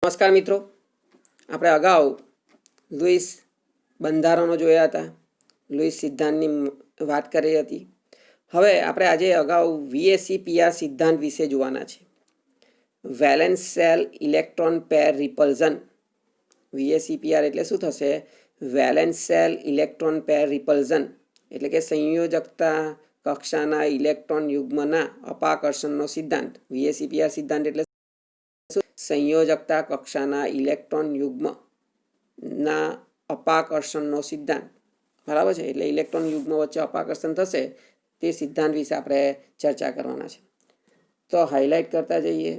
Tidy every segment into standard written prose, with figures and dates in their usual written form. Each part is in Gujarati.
નમસ્કાર મિત્રો, આપણે અગાઉ લુઈસ બંધારણો જોયા હતા, લુઈસ સિદ્ધાંતની વાત કરી હતી. હવે આપણે આજે અગાઉ VSEPR સિદ્ધાંત વિશે જોવાના છે. Valence shell electron pair repulsion. VSEPR એટલે શું થશે? Valence shell electron pair repulsion એટલે કે સંયોજકતા કક્ષાના ઇલેક્ટ્રોન યુગ્મના અપાકર્ષણનો સિદ્ધાંત. VSEPR સિદ્ધાંત એટલે સંયોજકતા કક્ષાના ઇલેક્ટ્રોન યુગ્મના અપાકર્ષણનો સિદ્ધાંત. બરાબર છે? એટલે ઇલેક્ટ્રોન યુગ્મ વચ્ચે અપાકર્ષણ થશે તે સિદ્ધાંત વિશે આપણે ચર્ચા કરવાના છે. તો હાઇલાઇટ કરતા જઈએ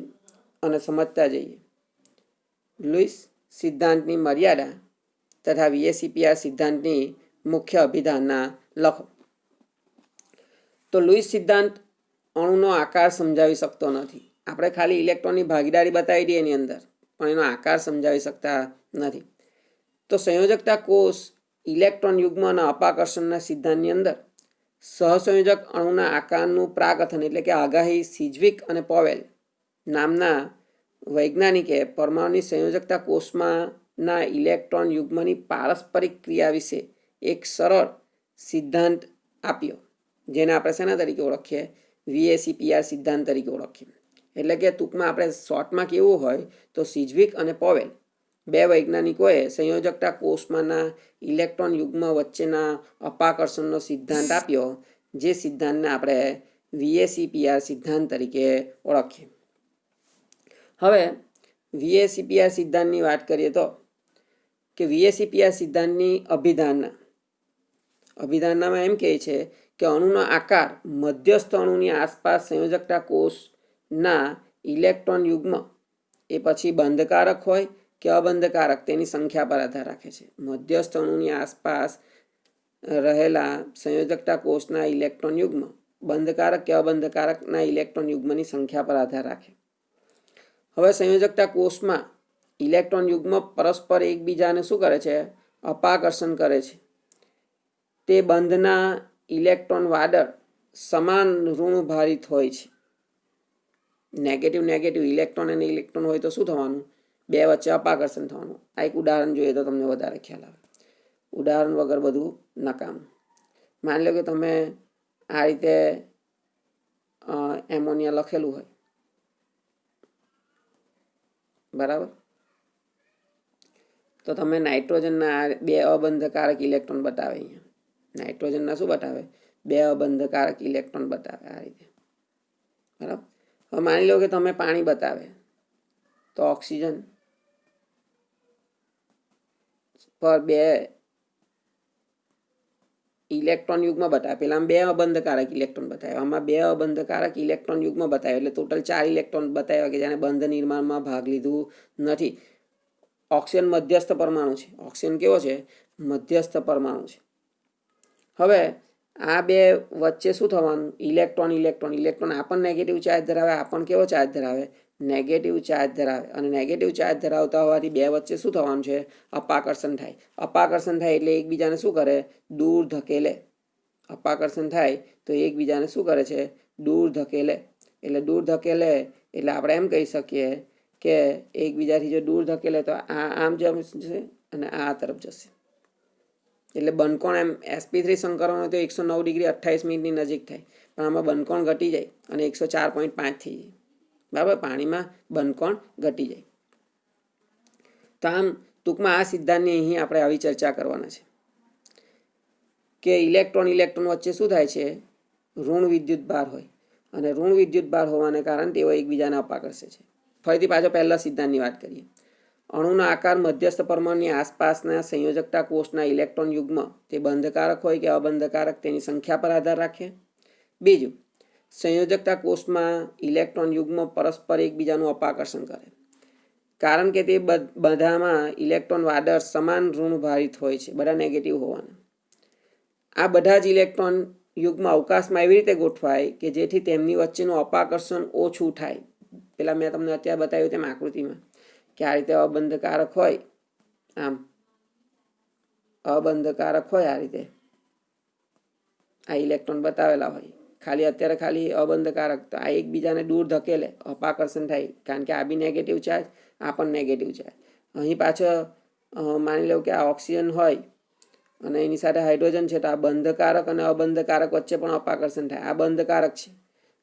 અને સમજતા જઈએ. લુઈસ સિદ્ધાંતની મર્યાદા તથા VSEPR સિદ્ધાંતની મુખ્ય અભિધારણા લખો. તો લુઈસ સિદ્ધાંત અણુનો આકાર સમજાવી શકતો નથી. આપણે ખાલી ઇલેક્ટ્રોનની ભાગીદારી બતાવી દઈએ એની અંદર, પણ એનો આકાર સમજાવી શકતા નથી. તો સંયોજકતા કોષ ઇલેક્ટ્રોન યુગ્મ અને અપાકર્ષણના સિદ્ધાંતની અંદર સહસંયોજક અણુના આકારનું પ્રાકથન એટલે કે આગાહી સિજ્વિક અને પોવેલ નામના વૈજ્ઞાનિકે પરમાણુની સંયોજકતા કોષમાંના ઇલેક્ટ્રોન યુગ્મની પારસ્પરિક ક્રિયા વિશે એક સરળ સિદ્ધાંત આપ્યો, જેને આપણે શેના તરીકે ઓળખીએ? VSEPR સિદ્ધાંત તરીકે ઓળખીએ. એટલે કે ટૂંકમાં આપણે શોર્ટમાં કેવું હોય તો સિજ્વિક અને પોવેલ બે વૈજ્ઞાનિકોએ સંયોજકતા કોષમાંના ઇલેક્ટ્રોન યુગ્મ વચ્ચેના અપાકર્ષણનો સિદ્ધાંત આપ્યો, જે સિદ્ધાંતને આપણે VSEPR સિદ્ધાંત તરીકે ઓળખીએ. હવે VSEPR સિદ્ધાંતની વાત કરીએ તો કે VSEPR સિદ્ધાંતની અભિધારણામાં એમ કહે છે કે અણુનો આકાર મધ્યસ્થ અણુની આસપાસ સંયોજકતા કોષના ઇલેક્ટ્રોન યુગ્મ એ પછી બંધકારક હોય કે અબંધકારક તેની સંખ્યા પર આધાર રાખે છે. મધ્યસ્થ અણુની આસપાસ રહેલા સંયોજકતા કોષના ઇલેક્ટ્રોન યુગ્મ બંધકારક કે અબંધકારકના ઇલેક્ટ્રોન યુગ્મની સંખ્યા પર આધાર રાખે. હવે સંયોજકતા કોષમાં ઇલેક્ટ્રોન યુગ્મ પરસ્પર એકબીજાને શું કરે છે? અપાકર્ષણ કરે છે. તે બંધના ઇલેક્ટ્રોન વાદળ સમાન ઋણભારિત હોય છે. નેગેટિવ ઇલેક્ટ્રોન અને ઇલેક્ટ્રોન હોય તો શું થવાનું? બે વચ્ચે અપાકર્ષણ થવાનું. આ એક ઉદાહરણ જોઈએ તો તમને વધારે ખ્યાલ આવે. ઉદાહરણ વગર બધું નકામું. માની લો કે તમે આ રીતે એમોનિયા લખેલું હોય, બરાબર? તો તમે નાઇટ્રોજનના બે અબંધકારક ઇલેક્ટ્રોન બતાવે. અહીંયા નાઇટ્રોજનના શું બતાવે? બે અબંધકારક ઇલેક્ટ્રોન બતાવે આ રીતે, બરાબર? હવે માની લો કે તમે પાણી બતાવે તો ઓક્સિજન પર બે ઇલેક્ટ્રોન યુગ્મ બતાવે. પેલા બે અબંધકારક ઇલેક્ટ્રોન બતાવે, આમાં બે અબંધકારક ઇલેક્ટ્રોન યુગ્મ બતાવે, એટલે ટોટલ 4 ઇલેક્ટ્રોન બતાવ્યા કે જેને બંધ નિર્માણમાં ભાગ લીધું નથી. ઓક્સિજન મધ્યસ્થ પરમાણુ છે. ઓક્સિજન કેવો છે? મધ્યસ્થ પરમાણુ છે. હવે આ બે વચ્ચે શું થવાનું? ઇલેક્ટ્રોન આ પણ નેગેટિવ ચાર્જ ધરાવે, આ પણ કેવો ચાર્જ ધરાવે? નેગેટિવ ચાર્જ ધરાવે. અને નેગેટિવ ચાર્જ ધરાવતા હોવાથી બે વચ્ચે શું થવાનું છે? અપાકર્ષણ થાય. અપાકર્ષણ થાય એટલે એકબીજાને શું કરે? દૂર ધકેલે. અપાકર્ષણ થાય તો એકબીજાને શું કરે છે? દૂર ધકેલે. એટલે દૂર ધકેલે એટલે આપણે એમ કહી શકીએ કે એકબીજાથી જો દૂર ધકેલે તો આ આમ જશે અને આ તરફ જશે. એટલે બંધકોણ એમ sp3 સંકરણ હોય તો 109 ડિગ્રી 28 મિનિટની નજીક થાય, પણ આમાં બંધકોણ ઘટી જાય અને 104.5 થઈ જાય. બરાબર? પાણીમાં બંધકોણ ઘટી જાય. તો આમ ટૂંકમાં આ સિદ્ધાંતની અહીં આપણે આવી ચર્ચા કરવાના છે કે ઇલેક્ટ્રોન વચ્ચે શું થાય છે? ઋણ વિદ્યુત ભાર હોય, અને ઋણ વિદ્યુત ભાર હોવાને કારણે તેઓ એકબીજાને અપાકર્ષે છે. ફરીથી પાછો પહેલા સિદ્ધાંતની વાત કરીએ. અણુનો આકાર મધ્યસ્થ પરમાણુની આસપાસના સંયોજકતા કોષના ઇલેક્ટ્રોન યુગ્મ તે બંધકારક હોય કે અબંધકારક તેની સંખ્યા પર આધાર રાખે. બીજું, સંયોજકતા કોષમાં ઇલેક્ટ્રોન યુગ્મ પરસ્પર એકબીજાનું અપાકર્ષણ કરે, કારણ કે તે બધામાં ઇલેક્ટ્રોન વાદળ સમાન ઋણભારિત હોય છે, બધા નેગેટિવ હોવાના. આ બધા જ ઇલેક્ટ્રોન યુગ્મ અવકાશમાં એવી રીતે ગોઠવાય કે જેથી તેમની વચ્ચેનું અપાકર્ષણ ઓછું થાય. પેલા મેં તમને અત્યારે બતાવ્યું તેમ આકૃતિમાં કે આ રીતે અબંધકારક હોય, આમ અબંધકારક હોય આ રીતે આ ઇલેક્ટ્રોન બતાવેલા હોય. અત્યારે ખાલી અબંધકારક, તો આ એકબીજાને દૂર ધકેલે, અપાકર્ષણ થાય, કારણ કે આ બી નેગેટિવ ચાર્જ આ પણ નેગેટિવ છે. અહીં પાછળ માની લો કે આ ઓક્સિજન હોય અને એની સાથે હાઇડ્રોજન છે, તો આ બંધકારક અને અબંધકારક વચ્ચે પણ અપાકર્ષણ થાય. આ બંધકારક છે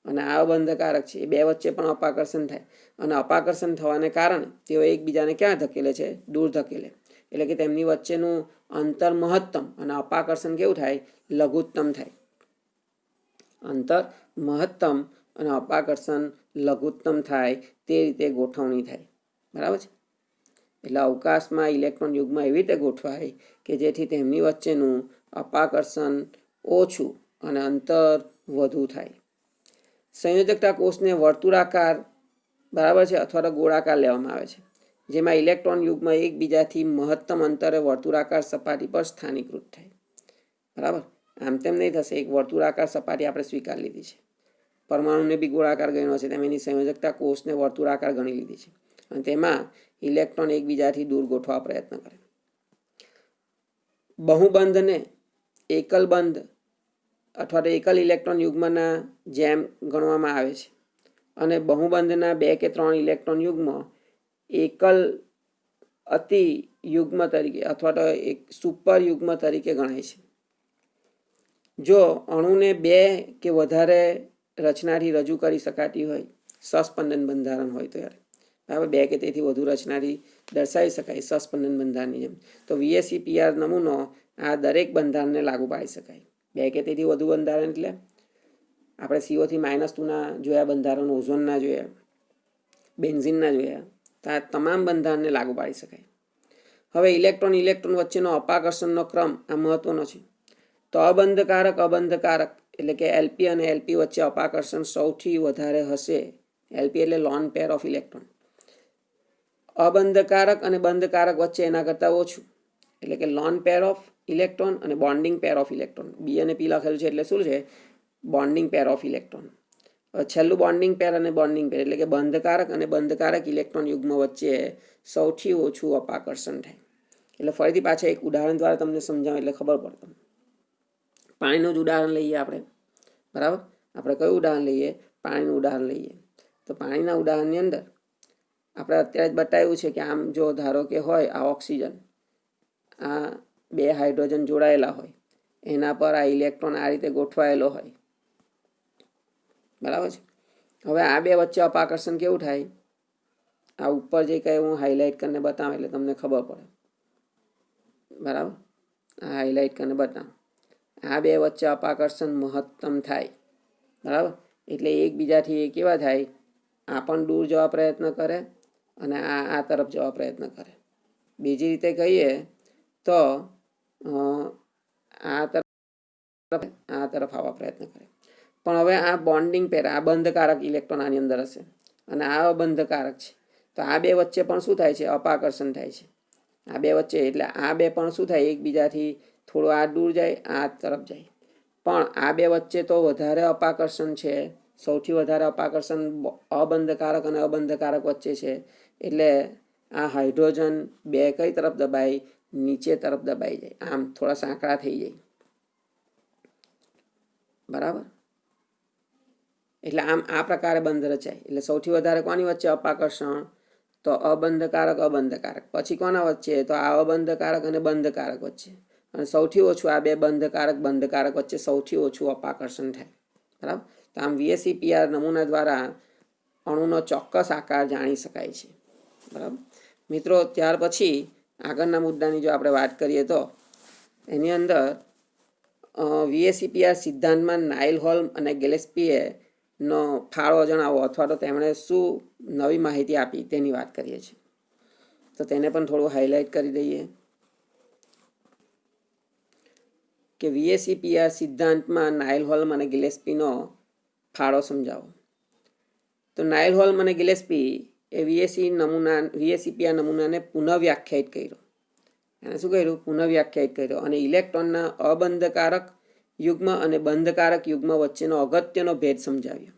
અને આ અબંધકારક છે, એ બે વચ્ચે પણ અપાકર્ષણ થાય અને અપાકર્ષણ થવાને કારણે તેઓ એકબીજાને ક્યાં ધકેલે છે? દૂર ધકેલે. એટલે કે તેમની વચ્ચેનું અંતર મહત્તમ અને અપાકર્ષણ કેવું થાય? લઘુત્તમ થાય. અંતર મહત્તમ અને અપાકર્ષણ લઘુત્તમ થાય તે રીતે ગોઠવણી થાય. બરાબર છે. એટલે અવકાશમાં ઇલેક્ટ્રોન યુગ્મ એવી રીતે ગોઠવાય કે જેથી તેમની વચ્ચેનું અપાકર્ષણ ઓછું અને અંતર વધુ થાય. સંયોજકતા કોષને વર્તુળાકાર, બરાબર છે, અથવા તો ગોળાકાર લેવામાં આવે છે, જેમાં ઇલેક્ટ્રોન યુગ્મ એકબીજાથી મહત્તમ અંતરે વર્તુળાકાર સપાટી પર સ્થાનીકૃત થાય. બરાબર. આમ તેમ નહીં થશે. એક વર્તુળાકાર સપાટી આપણે સ્વીકાર લીધી છે. પરમાણુને બી ગોળાકાર ગણ્યો છે, તેમ એની સંયોજકતા કોષને વર્તુળાકાર ગણી લીધી છે અને તેમાં ઇલેક્ટ્રોન એકબીજાથી દૂર ગોઠવા પ્રયત્ન કરે. બહુબંધને એકલ બંધ અથવા તો એકલ ઇલેક્ટ્રોન યુગ્મના જેમ ગણવામાં આવે છે અને બહુબંધના 2 કે 3 ઇલેક્ટ્રોન યુગ્મ એકલ અતિ યુગ્મ તરીકે અથવા તો એક સુપર યુગ્મ તરીકે ગણાય છે. જો અણુને 2 કે વધારે રચનાથી રજૂ કરી શકાતી હોય, સસ્પંદન બંધારણ હોય ત્યારે, બરાબર, 2 કે તેથી વધુ રચનાથી દર્શાવી શકાય સસ્પંદન બંધારણની જેમ, તો VSEPR નમૂનો આ દરેક બંધારણને લાગુ પાડી શકાય. 2 કે તેથી વધુ બંધારણ એટલે આપણે CO3-2ના જોયા બંધારણ, ઓઝોનના જોયા, બેન્ઝીનના જોયા, તો આ તમામ બંધારણને લાગુ પાડી શકાય. હવે ઇલેક્ટ્રોન વચ્ચેનો અપાકર્ષણનો ક્રમ આ મહત્વનો છે. તો અબંધકારક એટલે કે LP અને LP વચ્ચે અપાકર્ષણ સૌથી વધારે હશે. LP એટલે લોન પેર ઓફ ઇલેક્ટ્રોન. અબંધકારક અને બંધકારક વચ્ચે એના કરતાં ઓછું, એટલે કે લોન પેર ઓફ ઇલેક્ટ્રોન અને bonding pair of electron. B અને P લખેલું છે એટલે શું છે? Bonding pair of electron. છેલ્લું બોન્ડિંગ પેર અને બોન્ડિંગ પેર એટલે કે બંધકારક અને બંધકારક ઇલેક્ટ્રોન યુગ્મ વચ્ચે સૌથી ઓછું અપાકર્ષણ થાય. એટલે ફરીથી પાછા એક ઉદાહરણ દ્વારા તમને સમજાવું એટલે ખબર પડે. પાણીનું જ ઉદાહરણ લઈએ આપણે. બરાબર. આપણે કયું ઉદાહરણ લઈએ? પાણીનું ઉદાહરણ લઈએ. તો પાણીના ઉદાહરણની અંદર આપણે અત્યારે જ બતાવ્યું છે કે આમ જો ધારો કે હોય આ ઓક્સિજન, આ 2 હાઇડ્રોજન જોડાયેલા હોય, એના પર આ ઇલેક્ટ્રોન આ રીતે ગોઠવાયેલો હોય. બરાબર છે. હવે આ 2 વચ્ચે અપાકર્ષણ કેવું થાય? આ ઉપર જે કંઈ હું હાઇલાઇટ કરીને બતાવું એટલે તમને ખબર પડે. બરાબર. આ હાઇલાઇટ કરીને બતાવું. આ 2 વચ્ચે અપાકર્ષણ મહત્તમ થાય. બરાબર. એટલે એકબીજાથી એ કેવા થાય? આ પણ દૂર જવા પ્રયત્ન કરે અને આ તરફ જવા પ્રયત્ન કરે. બીજી રીતે કહીએ તો આ તરફ આવવા પ્રયત્ન કરે. પણ હવે આ બોન્ડિંગ પેર, આ બંધકારક ઇલેક્ટ્રોન આની અંદર હશે અને આ અબંધકારક છે. તો આ 2 વચ્ચે પણ શું થાય છે? અપાકર્ષણ થાય છે. આ 2 વચ્ચે, એટલે આ 2 પણ શું થાય? એકબીજાથી થોડું આ દૂર જાય, આ તરફ જાય. પણ આ 2 વચ્ચે તો વધારે અપાકર્ષણ છે. સૌથી વધારે અપાકર્ષણ અબંધકારક અને અબંધકારક વચ્ચે છે. એટલે આ હાઇડ્રોજન 2 કઈ તરફ દબાય? નીચે તરફ દબાઈ જાય. આમ થોડા સાંકડા થઈ જાય. બરાબર. એટલે આમ આ પ્રકારે બંધ રચાય. એટલે સૌથી વધારે કોની વચ્ચે અપાકર્ષણ? તો અબંધકારક અબંધકારક. પછી કોના વચ્ચે? તો આ અબંધકારક અને બંધકારક વચ્ચે. અને સૌથી ઓછું આ 2 બંધકારક વચ્ચે સૌથી ઓછું અપાકર્ષણ થાય. બરાબર. તો આમ VSEPR નમૂના દ્વારા અણુનો ચોક્કસ આકાર જાણી શકાય છે. બરાબર મિત્રો. ત્યાર પછી આગળના મુદ્દાની જો આપણે વાત કરીએ તો એની અંદર VSEPR સિદ્ધાંતમાં નાઇલ હોલ્મ અને ગિલેસ્પીએ નો ફાળો જણાવો અથવા તો તેમણે શું નવી માહિતી આપી તેની વાત કરીએ છીએ. તો તેને પણ થોડું હાઇલાઇટ કરી દઈએ કે VSEPR સિદ્ધાંતમાં નાઇલ હોલ્મ અને ગિલેસ્પીનો ફાળો સમજાવો. તો નાઇલ હોલ્મ અને ગિલેસ્પી એ VSEPR નમૂનાને પુનઃવ્યાખ્યાયિત કર્યો. એને શું કર્યું? પુનઃવ્યાખ્યાયિત કર્યો અને ઇલેક્ટ્રોનના અબંધકારક યુગ્મ અને બંધકારક યુગ્મ વચ્ચેનો અગત્યનો ભેદ સમજાવ્યો.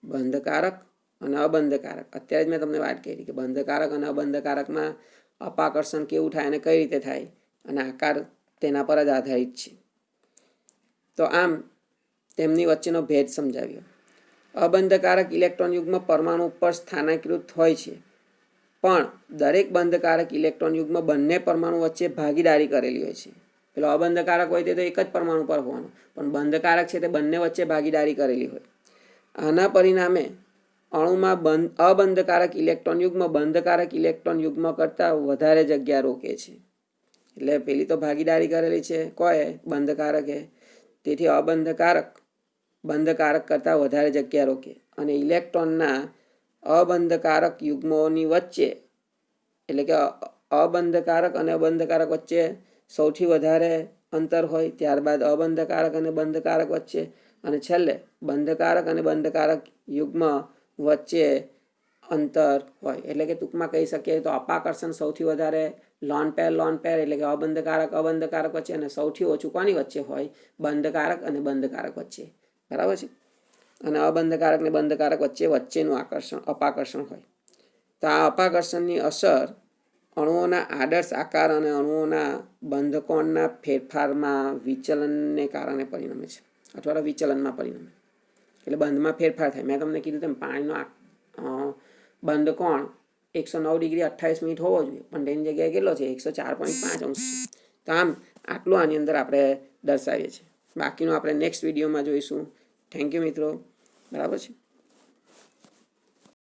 બંધકારક અને અબંધકારક. અત્યારે જ મેં તમને વાત કરી કે બંધકારક અને અબંધકારકમાં અપાકર્ષણ કેવું થાય અને કઈ રીતે થાય અને આકાર તેના પર જ આધારિત છે. તો આમ તેમની વચ્ચેનો ભેદ સમજાવ્યો. અબંધકારક ઇલેક્ટ્રોન યુગ્મ પરમાણુ ઉપર સ્થાનાંતરિત હોય છે પણ દરેક બંધકારક ઇલેક્ટ્રોન યુગ્મ બંને પરમાણુ વચ્ચે ભાગીદારી કરેલી હોય છે. પેલો અબંધકારક હોય તે તો એક જ પરમાણુ પર હોવાનો, પણ બંધકારક છે તે બંને વચ્ચે ભાગીદારી કરેલી હોય. આના પરિણામે અણુમાં અબંધકારક ઇલેક્ટ્રોન યુગ્મ બંધકારક ઇલેક્ટ્રોન યુગ્મ કરતાં વધારે જગ્યા રોકે છે. એટલે પેલી તો ભાગીદારી કરેલી છે કોઈ બંધકારકે, તેથી અબંધકારક બંધકારક કરતાં વધારે જગ્યા રોકે અને ઇલેક્ટ્રોનના અબંધકારક યુગ્મોની વચ્ચે, એટલે કે અબંધકારક અને અબંધકારક વચ્ચે સૌથી વધારે અંતર હોય, ત્યારબાદ અબંધકારક અને બંધકારક વચ્ચે, અને છેલ્લે બંધકારક અને બંધકારક યુગ્મ વચ્ચે અંતર હોય. એટલે કે ટૂંકમાં કહી શકીએ તો અપાકર્ષણ સૌથી વધારે લોન પેર એટલે કે અબંધકારક વચ્ચે, અને સૌથી ઓછું કોની વચ્ચે હોય? બંધકારક અને બંધકારક વચ્ચે. બરાબર છે. અને અબંધકારક ને બંધકારક વચ્ચેનું અપાકર્ષણ હોય. તો આ અપાકર્ષણની અસર અણુઓના આદર્શ આકાર અને અણુઓના બંધકોણના ફેરફારમાં વિચલનને કારણે પરિણમે છે, અથવા વિચલનમાં પરિણમે. એટલે બંધમાં ફેરફાર થાય. મેં તમને કીધું તેમ પાણીનો બંધકોણ 109 ડિગ્રી 28 મિનિટ હોવો જોઈએ, પણ તેની જગ્યાએ કેટલો છે? 104.5 અંશ. તો આમ આટલું આની અંદર આપણે દર્શાવીએ છીએ. બાકીનું આપણે નેક્સ્ટ વિડીયોમાં જોઈશું. થેન્ક યુ મિત્રો. બરાબર છે.